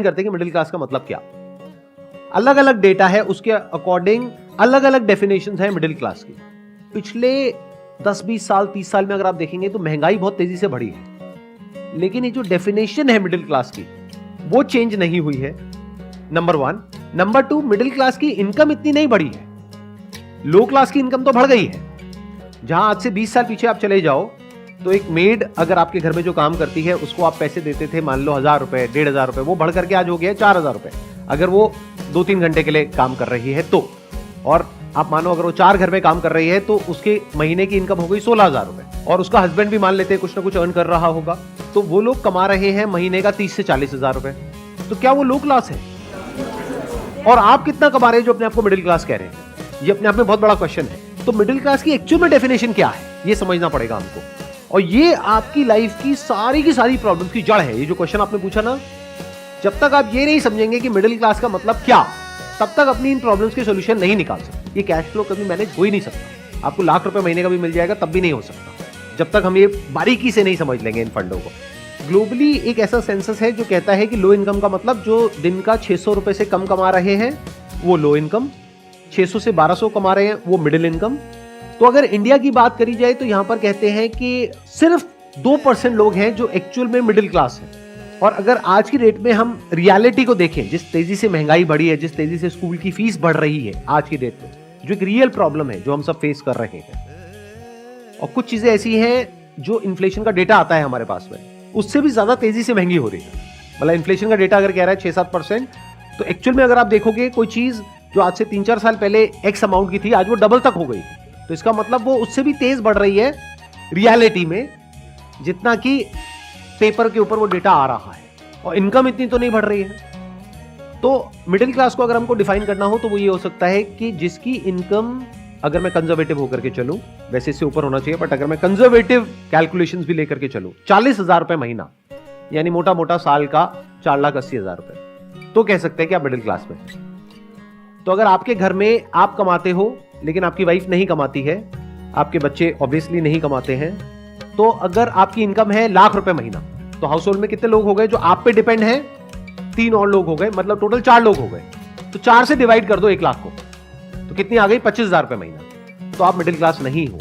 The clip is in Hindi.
करते हैं कि मिडिल क्लास का मतलब क्या। अलग अलग डेटा है, उसके अकॉर्डिंग अलग अलग डेफिनेशंस है मिडिल क्लास की। पिछले 10-20 साल 30 साल में अगर आप देखेंगे तो महंगाई बहुत तेजी से बढ़ी है, लेकिन ये जो डेफिनेशन है मिडिल क्लास की वो चेंज नहीं हुई है, नंबर 1। नंबर 2, मिडिल क्लास की इनकम इतनी नहीं बढ़ी है, लो क्लास की इनकम तो बढ़ गई है। जहां आज से 20 साल पीछे आप चले जाओ तो एक मेड अगर आपके घर में जो काम करती है उसको आप पैसे देते थे, मान लो 1000 रुपए 1500 रुपए, वो बढ़ करके आज हो गया 4000 रुपए अगर वो 2-3 घंटे के लिए काम कर रही है तो। और आप मानो अगर वो 4 घर में काम कर रही है तो उसके महीने की इनकम हो गई 16000 रुपए, और उसका हस्बैंड भी मान लेते हैं कुछ ना कुछ अर्न कर रहा होगा, तो वो लोग कमा रहे हैं महीने का 30 से 40 हजार रुपए। तो क्या वो लो क्लास है? और आप कितना कमा रहे हैं जो अपने आप को मिडिल क्लास कह रहे हैं? ये अपने आप में बहुत बड़ा क्वेश्चन है। तो मिडिल क्लास की एक्चुअल में डेफिनेशन क्या है ये समझना पड़ेगा हमको, और ये आपकी लाइफ की सारी प्रॉब्लम्स की जड़ है। ये जो क्वेश्चन आपने पूछा ना, जब तक आप ये नहीं समझेंगे कि मिडिल क्लास का मतलब क्या, तब तक अपनी इन प्रॉब्लम्स के सॉल्यूशन नहीं निकाल सकते। ये कैश फ्लो कभी मैनेज हो ही नहीं सकता। आपको लाख रुपए महीने का भी मिल जाएगा तब भी नहीं हो सकता, जब तक हम ये बारीकी से नहीं समझ लेंगे इन फंडों को। ग्लोबली एक ऐसा सेंसस है जो कहता है कि लो इनकम का मतलब जो दिन का 600 रुपए से कम कमा रहे हैं वो लो इनकम, 600 से 1200 कमा रहे हैं वो मिडिल इनकम। तो अगर इंडिया की बात करी जाए तो यहां पर कहते हैं कि सिर्फ 2% लोग हैं जो एक्चुअल में मिडिल क्लास हैं। और अगर आज की डेट में हम रियलिटी को देखें, जिस तेजी से महंगाई बढ़ी है, जिस तेजी से स्कूल की फीस बढ़ रही है आज की डेट में, जो एक रियल प्रॉब्लम है जो हम सब फेस कर रहे हैं, और कुछ चीजें ऐसी हैं जो इन्फ्लेशन का डेटा आता है हमारे पास में, उससे भी ज्यादा तेजी से महंगी हो रही है। मतलब इन्फ्लेशन का डेटा अगर कह रहा है 6-7%, तो एक्चुअल में अगर आप देखोगे कोई चीज जो आज से 3-4 साल पहले एक्स अमाउंट की थी आज वो डबल तक हो गई, तो इसका मतलब वो उससे भी तेज बढ़ रही है रियलिटी में, जितना कि पेपर के ऊपर वो डेटा आ रहा है, और इनकम इतनी तो नहीं बढ़ रही है। तो मिडिल क्लास को अगर हमको डिफाइन करना हो तो वो ये हो सकता है कि जिसकी इनकम, अगर मैं कंजर्वेटिव होकर के चलूं, वैसे इससे ऊपर होना चाहिए, बट अगर मैं कंजर्वेटिव कैलकुलेशंस भी लेकर के चलूं, 40,000 रुपए महीना, यानी मोटा मोटा साल का 4,80,000 रुपए, तो कह सकते हैं कि आप मिडिल क्लास में। तो अगर आपके घर में आप कमाते हो लेकिन आपकी वाइफ नहीं कमाती है, आपके बच्चे ऑब्वियसली नहीं कमाते हैं, तो अगर आपकी इनकम है लाख रुपए महीना, तो हाउस होल्ड में कितने लोग हो गए जो आप पे डिपेंड हैं? 3 और लोग हो गए, मतलब टोटल 4 लोग हो गए। तो 4 से डिवाइड कर दो 1 लाख को, तो कितनी आ गई? 25,000 रुपए महीना। तो आप मिडिल क्लास नहीं हो।